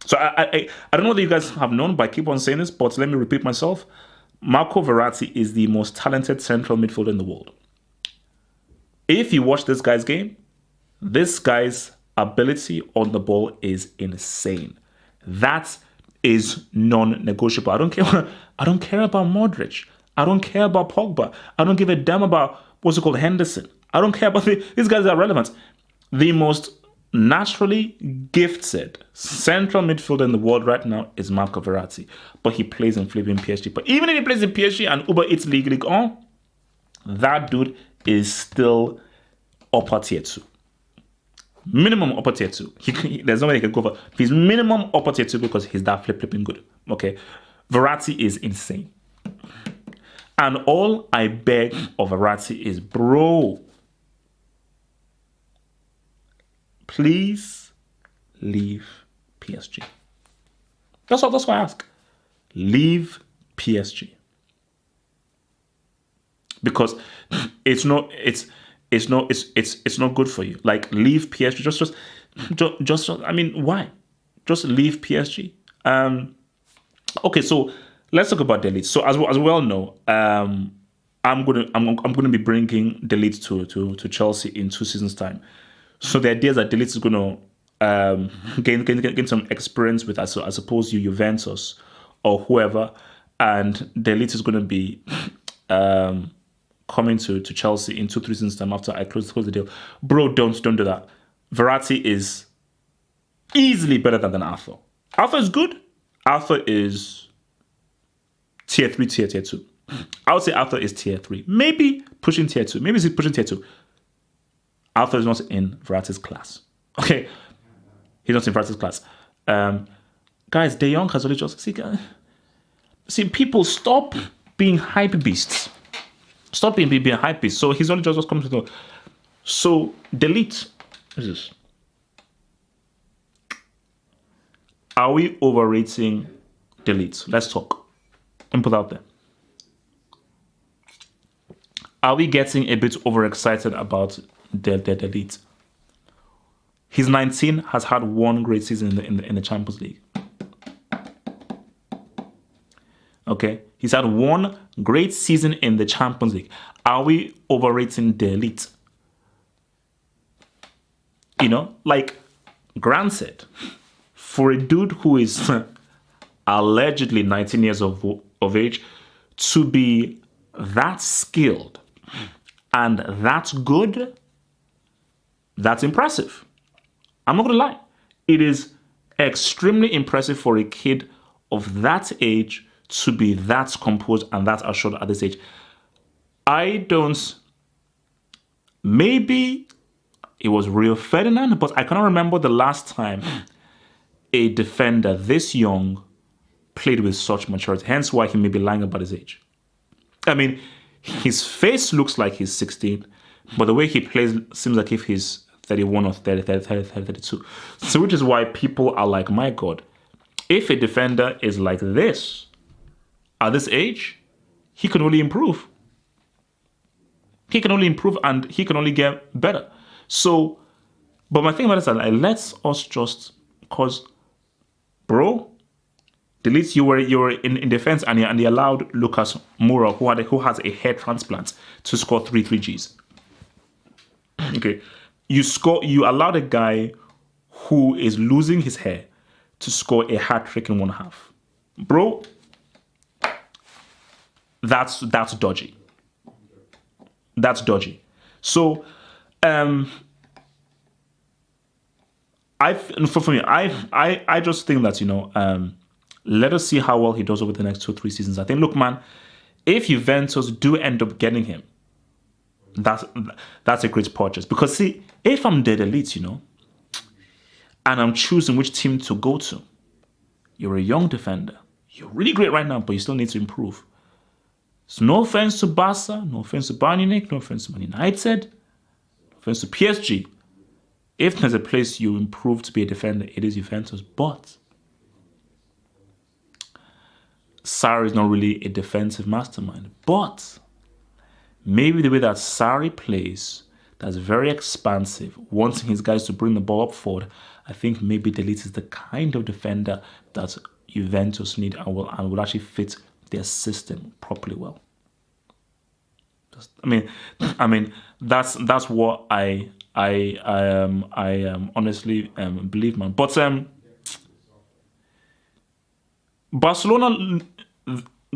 So I don't know whether you guys have known, but I keep on saying this, but let me repeat myself. Marco Verratti is the most talented central midfielder in the world. If you watch this guy's game, this guy's ability on the ball is insane. That is non-negotiable. I don't care about Modric. I don't care about Pogba. I don't give a damn about what's it called, Henderson. I don't care about these guys are relevant. The most naturally gifted central midfielder in the world right now is Marco Verratti, but he plays in flipping PSG. But even if he plays in PSG and Uber Eats League on, that dude is still upper tier 2. Minimum upper tier 2. There's no way he can go for. He's minimum upper tier 2 because he's that flipping good. Okay, Verratti is insane. And all I beg of Verratti is, bro, please leave PSG. That's what I ask. Leave PSG. Because it's not good for you. Like, leave PSG. Just I mean, why? Just leave PSG. Okay, so let's talk about Delete. So as we all know, I'm gonna be bringing Delete to Chelsea in 2 seasons time. So the idea is that Delete is gonna gain some experience with, I suppose, Juventus or whoever, and Delete is gonna be coming to Chelsea in 2-3 seasons time after I close the deal. Bro, don't do that. Verratti is easily better than Arthur. Arthur is good. Arthur is tier 3, tier 2. I would say Arthur is tier 3. Maybe pushing tier 2. Maybe he's pushing tier 2. Arthur is not in Verratti's class. Okay? He's not in Verratti's class. Guys, De Jong has only just... See, people, stop being hype beasts. Stop being hype beasts. So he's only just come to the... So, Delete. What is this? Are we overrating Delete? Let's talk. And put out there. Are we getting a bit overexcited about the Delete? He's 19, has had one great season in the Champions League. Okay, he's had one great season in the Champions League. Are we overrating Delete? You know, like, granted, for a dude who is allegedly 19 years of age to be that skilled and that good, that's impressive. I'm not going to lie. It is extremely impressive for a kid of that age to be that composed and that assured at this age. Maybe it was Rio Ferdinand, but I cannot remember the last time a defender this young played with such maturity. Hence why he may be lying about his age. I mean, his face looks like he's 16, but the way he plays seems like if he's 31 or 30, 32. So which is why people are like, my God, if a defender is like this at this age, he can only improve. He can only improve and he can only get better. So, but my thing about it is that let's us just, because, bro, Delete, you were in defense and you allowed Lucas Moura, who has a hair transplant, to score 3 Gs. Okay, you allowed a guy who is losing his hair to score a hat trick in 1/2. Bro, that's dodgy. That's dodgy. So, for me, I just think that, let us see how well he does over the next 2-3 seasons. I think, look, man, if Juventus do end up getting him, that's a great purchase. Because, see, if I'm dead elite, and I'm choosing which team to go to, you're a young defender. You're really great right now, but you still need to improve. So no offense to Barca, no offense to Bayern Munich, no offense to Man United, no offense to PSG. If there's a place you improve to be a defender, it is Juventus. But Sarri is not really a defensive mastermind. But maybe the way that Sarri plays, that's very expansive, wanting his guys to bring the ball up forward, I think maybe Delete is the kind of defender that Juventus need and will actually fit their system properly well. I mean that's what I honestly believe, man. But Barcelona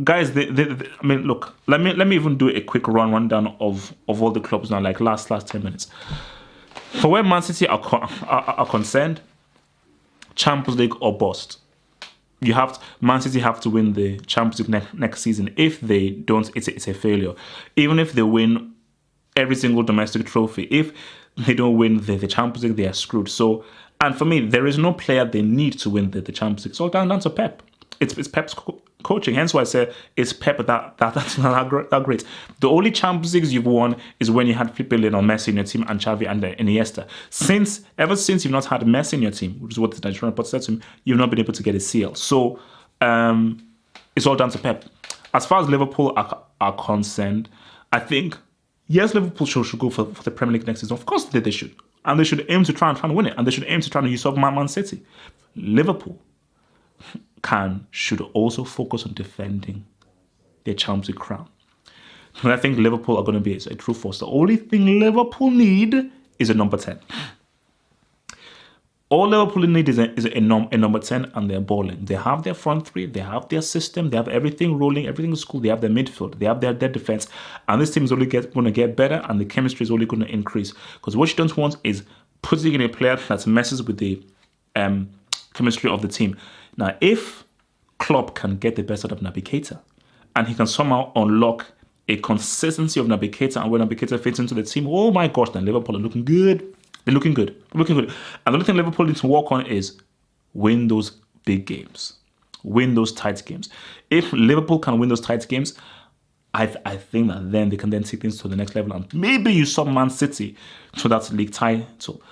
guys, I mean, look. Let me even do a quick rundown of all the clubs now, like last 10 minutes. For where Man City are concerned, Champions League or bust. Man City have to win the Champions League next season. If they don't, it's a failure. Even if they win every single domestic trophy, if they don't win the Champions League, they are screwed. So, and for me, there is no player they need to win the Champions League. It's all down to Pep. It's Pep's coaching. Hence why I say it's Pep that's not that great. The only Champions Leagues you've won is when you had Felipe or Messi in your team and Xavi and Iniesta. Ever since you've not had Messi in your team, which is what the Nigerian report said to him, you've not been able to get a seal. So it's all down to Pep. As far as Liverpool are concerned, I think, yes, Liverpool should go for the Premier League next season. Of course they should. And they should aim to try and win it. And they should aim to try and usurp Man City. Liverpool should also focus on defending their Champions League crown. And I think Liverpool are going to be a true force. The only thing Liverpool need is a number 10. All Liverpool need is a number 10, and they're balling. They have their front three, they have their system, they have everything rolling, everything is cool. They have their midfield, they have their defense, and this team is only going to get better, and the chemistry is only going to increase. Because what you don't want is putting in a player that messes with the chemistry of the team. Now, if Klopp can get the best out of Naby Keita, and he can somehow unlock a consistency of Naby Keita, and when Naby Keita fits into the team, oh my gosh, then Liverpool are looking good. They're looking good. And the only thing Liverpool needs to work on is win those big games. Win those tight games. If Liverpool can win those tight games, I think that then they can then take things to the next level, and maybe you saw Man City to that league title.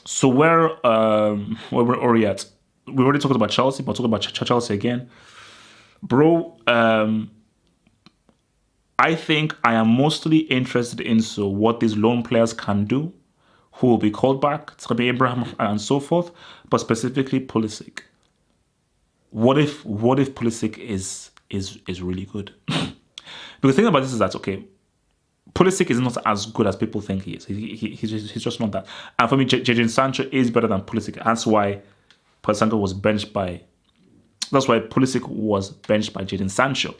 So where are we at? We already talked about Chelsea, but talk about Chelsea again. Bro, I think I am mostly interested in what these loan players can do, who will be called back, Tammy Abraham and so forth, but specifically Pulisic. What if Pulisic is really good? Because the thing about this is that, okay, Pulisic is not as good as people think he is. He's just not that. And for me, Jadon Sancho is better than Pulisic. That's why Pulisic was benched by Jadon Sancho.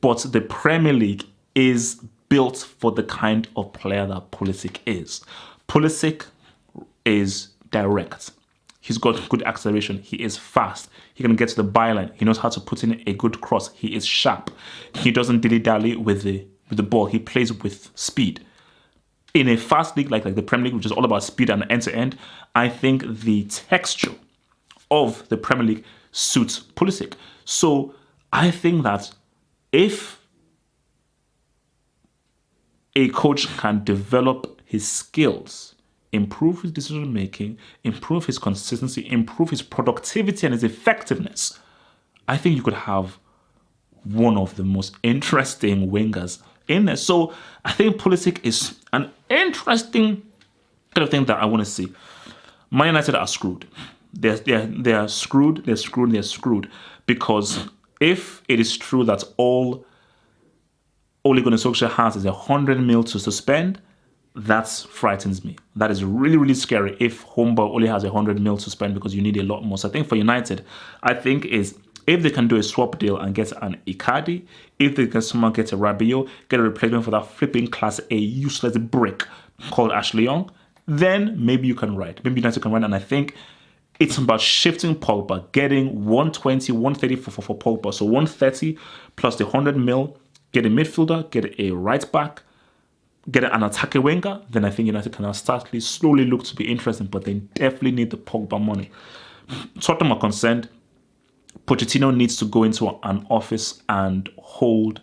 But the Premier League is built for the kind of player that Pulisic is. Pulisic is direct. He's got good acceleration. He is fast. He can get to the byline. He knows how to put in a good cross. He is sharp. He doesn't dilly-dally with the ball. He plays with speed. In a fast league like the Premier League, which is all about speed and end-to-end, I think the texture of the Premier League suits Pulisic. So I think that if a coach can develop his skills, improve his decision making, improve his consistency, improve his productivity and his effectiveness, I think you could have one of the most interesting wingers in there. So I think Pulisic is an interesting kind of thing that I want to see. Man United are screwed. They're screwed because if it is true that all Ole Gunnar Solskjaer has is 100 mil to suspend, that frightens me. That is really, really scary if Homburg only has 100 mil to spend, because you need a lot more. So I think for United, I think is if they can do a swap deal and get an Icardi, if they can somehow get a Rabiot, get a replacement for that flipping class A useless brick called Ashley Young, then maybe you can ride. Maybe United can ride. And I think it's about shifting Pogba, getting 120, 130 for Pogba. So 130 plus the 100 mil, get a midfielder, get a right back, get an attacking winger. Then I think United can now slowly look to be interesting, but they definitely need the Pogba money. Tottenham are concerned. Pochettino needs to go into an office and hold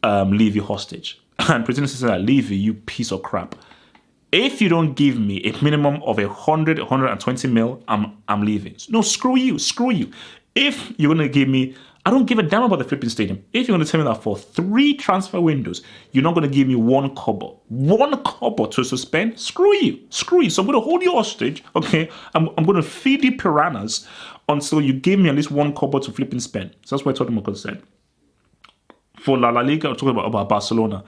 Levy hostage. And Pochettino says that, Levy, you piece of crap. If you don't give me a minimum of 120 mil, I'm leaving. No, screw you. If you're going to give me, I don't give a damn about the flipping stadium. If you're going to tell me that for 3 transfer windows, you're not going to give me one kobo to suspend, screw you. So I'm going to hold you hostage, okay? I'm going to feed you piranhas until you give me at least one kobo to flipping spend. So that's why I told them I'm concerned. For La Liga, I'm talking about Barcelona.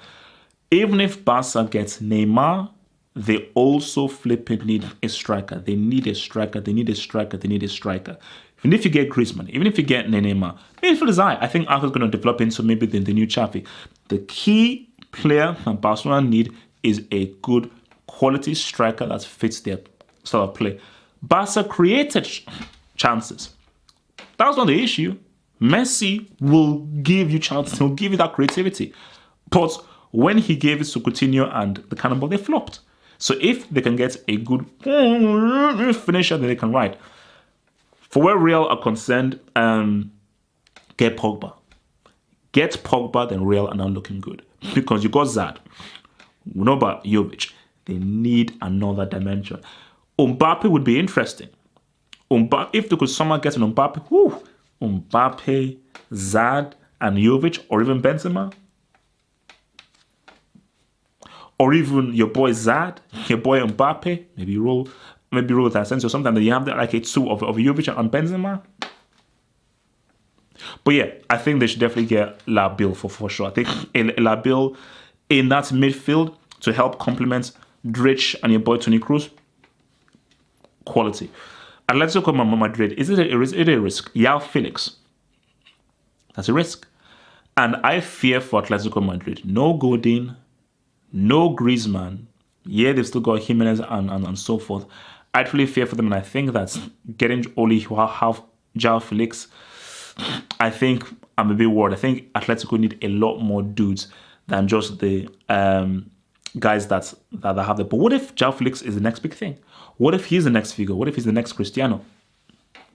Even if Barca gets Neymar, they also flipping need a striker. They need a striker. Even if you get Griezmann, even if you get Neymar, midfield is high. I think Arsenal's going to develop into maybe the new Xavi. The key player that Barcelona need is a good quality striker that fits their style of play. Barca created chances. That's not the issue. Messi will give you chances. He'll give you that creativity. But when he gave it to Coutinho and the Cannonball, they flopped. So if they can get a good finisher, then they can ride. For where Real are concerned, get Pogba. Get Pogba, then Real are now looking good. Because you got Zad. We know about Jovic. They need another dimension. Mbappe would be interesting. If they could somehow get an Mbappe, Mbappe, Zad, and Jovic, or even Benzema, or even your boy Zad, your boy Mbappe, maybe roll with Asensio or something, that you have like a two of Jovic and Benzema. But yeah, I think they should definitely get Labil for sure. I think Labil in that midfield to help complement Drich and your boy Toni Kroos, quality. Atletico Madrid, is it a risk? João Felix, that's a risk. And I fear for Atletico Madrid. No Godin, no Griezmann. Yeah, they've still got Jimenez and so forth. I truly fear for them, and I think that getting only João Felix, I think I'm a bit worried. I think Atletico need a lot more dudes than just the guys that have them. But what if João Felix is the next big thing? What if he's the next figure? What if he's the next Cristiano?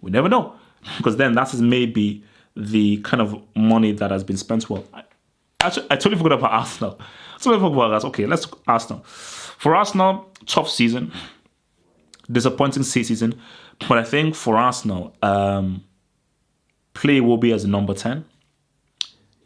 We never know. Because then that is maybe the kind of money that has been spent well. I totally forgot about Arsenal. Okay, let's talk Arsenal. For Arsenal, tough season. Disappointing season. But I think for Arsenal, play will be as a number 10.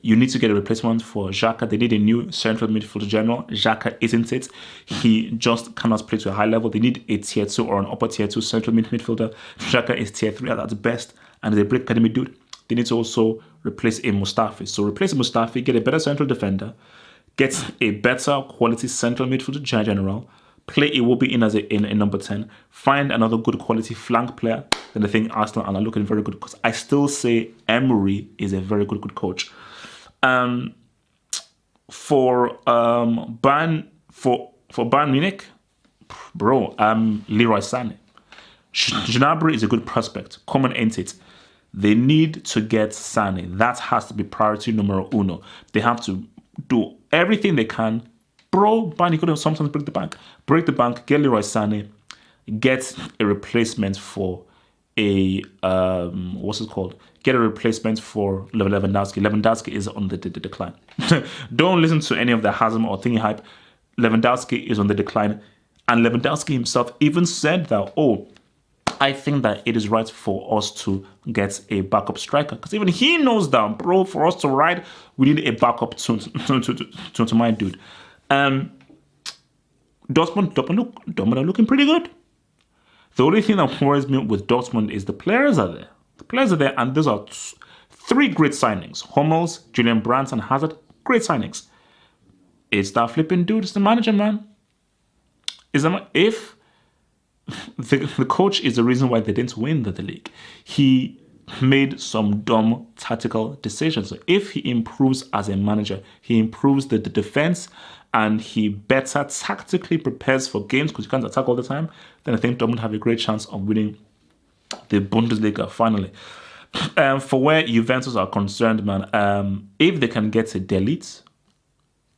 You need to get a replacement for Xhaka. They need a new central midfielder general. Xhaka isn't it. He just cannot play to a high level. They need a tier 2 or an upper tier 2 central midfielder. Xhaka is tier 3 at the best and is a break academy dude. They need to also replace a Mustafi. So replace a Mustafi, get a better central defender, get a better quality central midfielder general, play Iwobi in as a number 10, find another good quality flank player. Then I think Arsenal are looking very good, because I still say Emery is a very good coach. For Bayern Munich, Leroy Sané. Gnabry is a good prospect. Common ain't it? They need to get Sané. That has to be priority numero uno. They have to do everything they can. Bayern could sometimes break the bank. Get Leroy Sané. Get a replacement for get a replacement for Lewandowski. Lewandowski is on the decline. Don't listen to any of the Hazard or thingy hype. Lewandowski is on the decline. And Lewandowski himself even said that, I think that it is right for us to get a backup striker. Because even he knows that, for us to ride, we need a backup to my dude. Dortmund are looking pretty good. The only thing that worries me with Dortmund is the players are there. And those are 3 great signings. Hummels, Julian Brandt, and Hazard, great signings. It's that flipping dude, it's the manager, man. If the coach is the reason why they didn't win the league, he made some dumb tactical decisions. So if he improves as a manager, he improves the defense, and he better tactically prepares for games, because you can't attack all the time, then I think Dortmund have a great chance of winning the Bundesliga finally. For where Juventus are concerned, man, if they can get a Delete,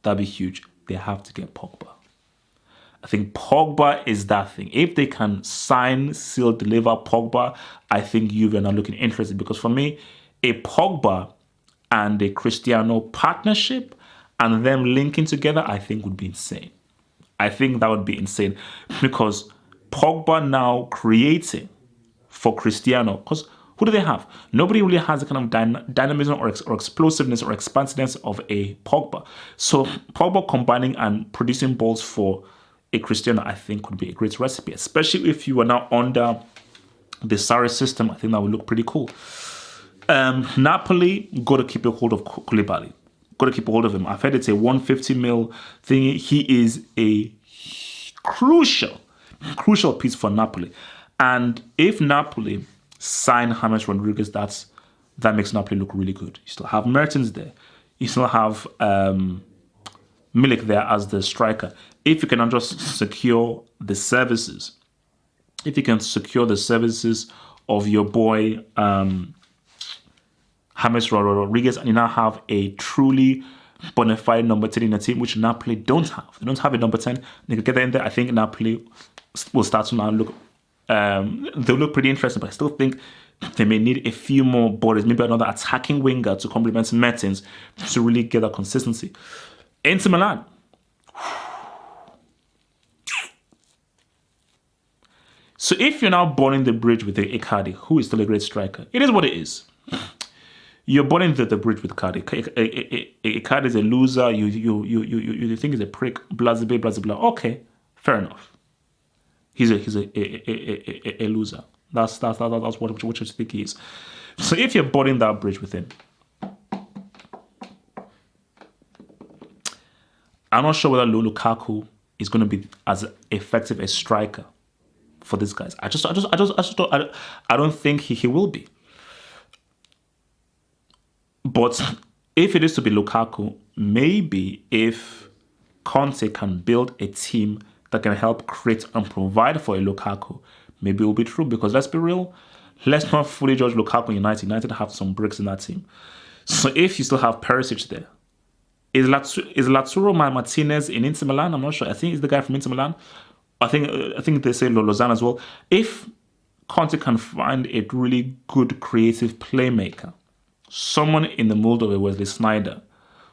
that'd be huge. They have to get Pogba. I think Pogba is that thing. If they can sign, seal, deliver Pogba, I think Juve are now looking interested, because for me, a Pogba and a Cristiano partnership and them linking together, I think would be insane. I think that would be insane, because Pogba now creating for Cristiano, because who do they have? Nobody really has the kind of dynamism or explosiveness or expansiveness of a Pogba. So Pogba combining and producing balls for a Cristiano, I think, would be a great recipe, especially if you are now under the Sarri system. I think that would look pretty cool. Napoli, got to keep a hold of Koulibaly. Got to keep a hold of him. I've heard it's a 150 mil thing. He is a crucial piece for Napoli. And if Napoli sign James Rodriguez, that makes Napoli look really good. You still have Mertens there. You still have Milik there as the striker. If you can just secure the services, of your boy James Rodriguez, and you now have a truly bona fide number 10 in the team, which Napoli don't have. They don't have a number 10. They could get that in there. I think Napoli will start to now look, they'll look pretty interesting, but I still think they may need a few more bodies, maybe another attacking winger to complement Mertens to really get that consistency. Inter Milan. So if you're now burning the bridge with the Icardi, who is still a great striker, it is what it is. You're burning the bridge with Icardi. Icardi is a loser. You think he's a prick. Blah blah blah blah. Okay, fair enough. He's a loser. That's what you think he is. So if you're burning that bridge with him, I'm not sure whether Lukaku is going to be as effective a striker for these guys. I don't think he will be. But if it is to be Lukaku, maybe if Conte can build a team that can help create and provide for a Lukaku, maybe it will be true. Because let's be real, let's not fully judge Lukaku in United. United have some bricks in that team. So if you still have Perisic there, is Lautaro Martinez in Inter Milan? I'm not sure. I think he's the guy from Inter Milan. I think they say Lausanne as well. If Conte can find a really good creative playmaker, someone in the mold of a Wesley Sneijder,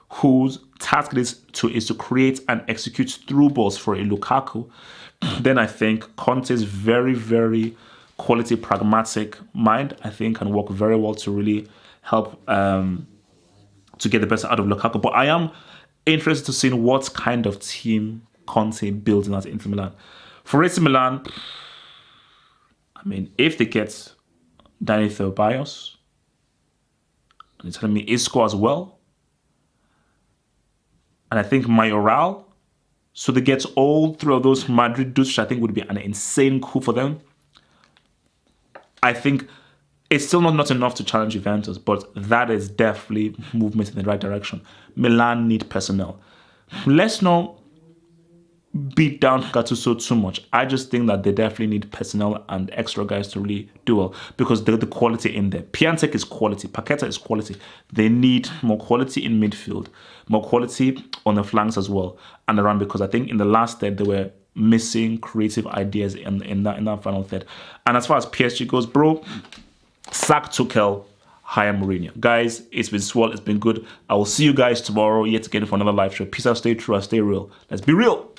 whose task is to create and execute through balls for a Lukaku, then I think Conte's very, very quality, pragmatic mind, I think, can work very well to really help to get the best out of Lukaku. But I am interested to see what kind of team Conte builds in at Inter Milan. For Inter Milan, I mean, if they get Dani Ceballos, and you're telling me Isco as well, and I think Mayoral, so they get all three of those Madrid dudes, which I think would be an insane coup for them. I think it's still not enough to challenge Juventus, but that is definitely movement in the right direction. Milan need personnel. Let's not beat down Gattuso too much. I just think that they definitely need personnel and extra guys to really do well, because the quality in there. Piatek is quality. Paqueta is quality. They need more quality in midfield, more quality on the flanks as well and around, because I think in the last third they were missing creative ideas in that final third. And as far as PSG goes, bro, sack Tuchel, hire Mourinho. Guys, it's been swell. It's been good. I will see you guys tomorrow yet again for another live show. Peace out, stay true, and stay real. Let's be real.